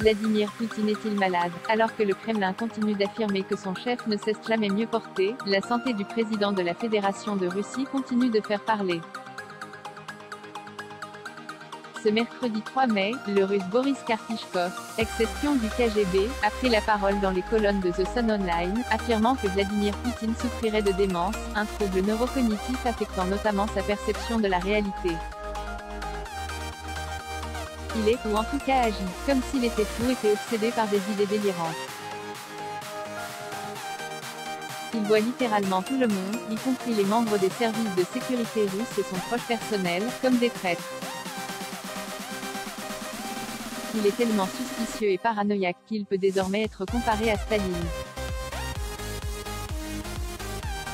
Vladimir Poutine est-il malade? Alors que le Kremlin continue d'affirmer que son chef ne cesse jamais mieux porter, la santé du président de la Fédération de Russie continue de faire parler. Ce mercredi 3 mai, le Russe Boris Karpichkov, ex-espion du KGB, a pris la parole dans les colonnes de The Sun Online, affirmant que Vladimir Poutine souffrirait de démence, un trouble neurocognitif affectant notamment sa perception de la réalité. Il est, ou en tout cas agit, comme s'il était fou et obsédé par des idées délirantes. Il voit littéralement tout le monde, y compris les membres des services de sécurité russes et son proche personnel, comme des traîtres. Il est tellement suspicieux et paranoïaque qu'il peut désormais être comparé à Staline.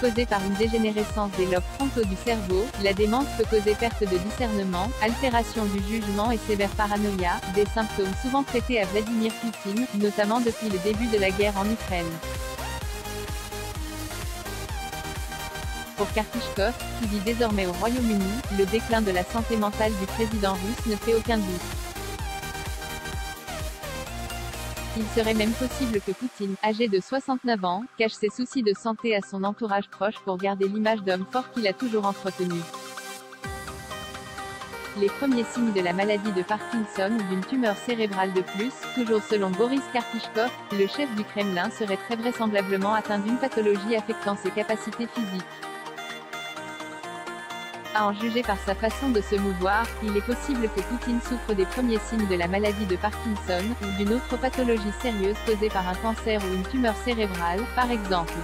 Causée par une dégénérescence des lobes frontaux du cerveau, la démence peut causer perte de discernement, altération du jugement et sévère paranoïa, des symptômes souvent traités à Vladimir Poutine, notamment depuis le début de la guerre en Ukraine. Pour Karpichkov, qui vit désormais au Royaume-Uni, le déclin de la santé mentale du président russe ne fait aucun doute. Il serait même possible que Poutine, âgé de 69 ans, cache ses soucis de santé à son entourage proche pour garder l'image d'homme fort qu'il a toujours entretenu. Les premiers signes de la maladie de Parkinson ou d'une tumeur cérébrale de plus, toujours selon Boris Karpichkov, le chef du Kremlin serait très vraisemblablement atteint d'une pathologie affectant ses capacités physiques. À en juger par sa façon de se mouvoir, il est possible que Poutine souffre des premiers signes de la maladie de Parkinson, ou d'une autre pathologie sérieuse causée par un cancer ou une tumeur cérébrale, par exemple.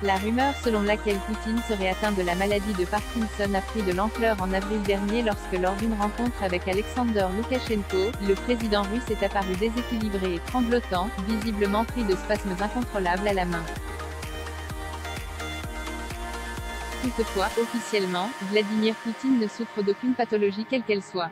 La rumeur selon laquelle Poutine serait atteint de la maladie de Parkinson a pris de l'ampleur en avril dernier lorsque lors d'une rencontre avec Alexander Loukachenko, le président russe est apparu déséquilibré et tremblotant, visiblement pris de spasmes incontrôlables à la main. Toutefois, officiellement, Vladimir Poutine ne souffre d'aucune pathologie quelle qu'elle soit.